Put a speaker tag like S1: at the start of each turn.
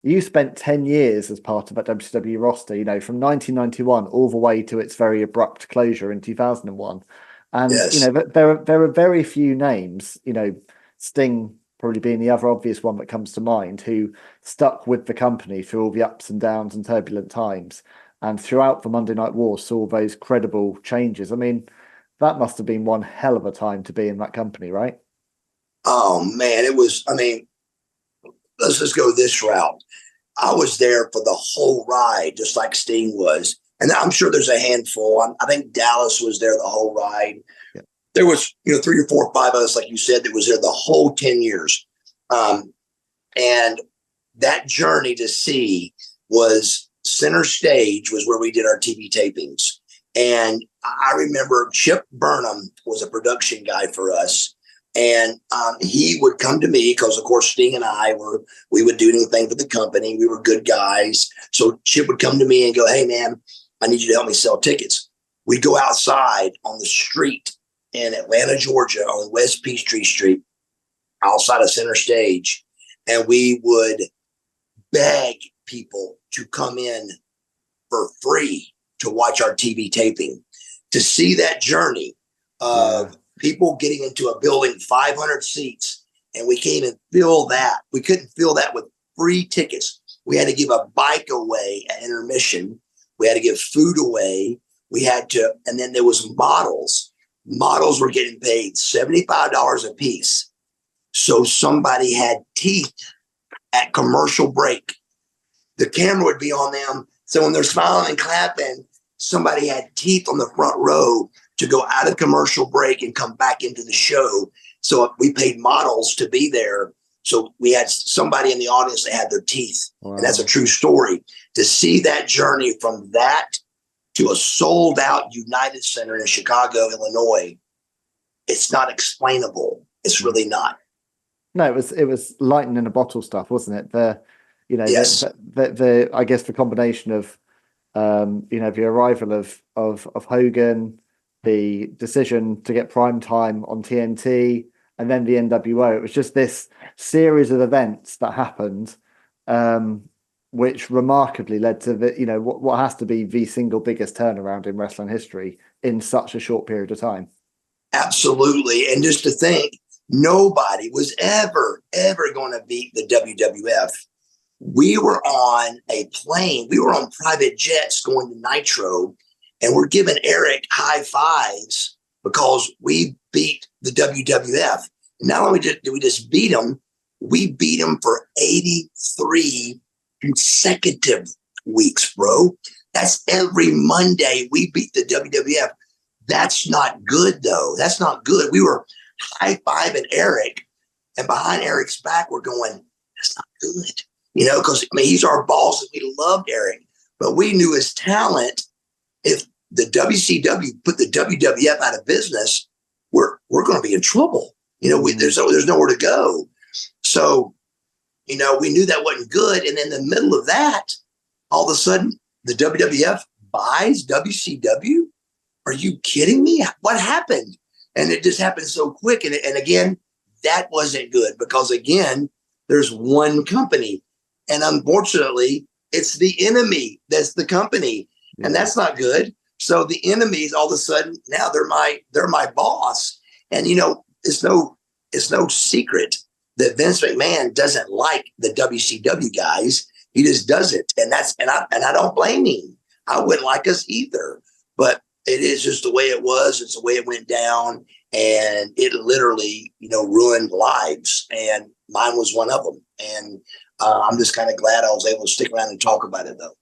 S1: you spent 10 years as part of that WCW roster, from 1991 all the way to its very abrupt closure in 2001. And,
S2: Yes.
S1: there are very few names, Sting probably being the other obvious one that comes to mind, who stuck with the company through all the ups and downs and turbulent times. And throughout the Monday Night War, saw those credible changes. I mean, that must have been one hell of a time to be in that company, right?
S2: Oh man, it was. I mean, let's just go this route. I was there for the whole ride, just like Sting was. And I'm sure there's a handful. I think Dallas was there the whole ride.
S1: Yeah.
S2: There was, 3 or 4 or 5 of us, like you said, that was there the whole 10 years. And that journey to see was center stage was where we did our TV tapings. And I remember Chip Burnham was a production guy for us. And he would come to me because, of course, Sting and we would do anything for the company. We were good guys. So Chip would come to me and go, "Hey, man, I need you to help me sell tickets." We'd go outside on the street in Atlanta, Georgia, on West Peachtree Street, outside of center stage. And we would beg people to come in for free to watch our TV taping, to see that journey of people getting into a building, 500 seats, and we can't even fill that. We couldn't fill that with free tickets. We had to give a bike away at intermission. We had to give food away. And then there was models. Models were getting paid $75 a piece. So somebody had teeth at commercial break. The camera would be on them. So when they're smiling and clapping, somebody had teeth on the front row to go out of commercial break and come back into the show. So we paid models to be there. So we had somebody in the audience that had their teeth. Wow. And that's a true story. To see that journey from that to a sold out United Center in Chicago, Illinois, it's not explainable. It's really not.
S1: No, it was lightning in a bottle stuff, wasn't it?
S2: Yes.
S1: I guess the combination of the arrival of Hogan, the decision to get prime time on TNT, and then the NWO. It was just this series of events that happened, which remarkably led to what has to be the single biggest turnaround in wrestling history in such a short period of time.
S2: Absolutely. And just to think, nobody was ever going to beat the WWF. We were on a plane. We were on private jets going to Nitro, and we're giving Eric high fives because we beat the WWF. And not only did we just beat them, we beat them for 83 consecutive weeks, bro. That's every Monday we beat the WWF. That's not good, though. That's not good. We were high-fiving Eric, and behind Eric's back, we're going, that's not good. Because he's our boss, and we loved Eric. But we knew his talent. If the WCW put the WWF out of business, we're going to be in trouble. There's nowhere to go. So, we knew that wasn't good. And in the middle of that, all of a sudden, the WWF buys WCW. Are you kidding me? What happened? And it just happened so quick. And again, that wasn't good because, again, there's one company. And unfortunately, it's the enemy that's the company. And that's not good. So the enemies, all of a sudden, now they're my boss. And, it's no secret that Vince McMahon doesn't like the WCW guys. He just doesn't. And I don't blame him. I wouldn't like us either. But it is just the way it was. It's the way it went down. And it literally, ruined lives. And mine was one of them. And I'm just kind of glad I was able to stick around and talk about it, though.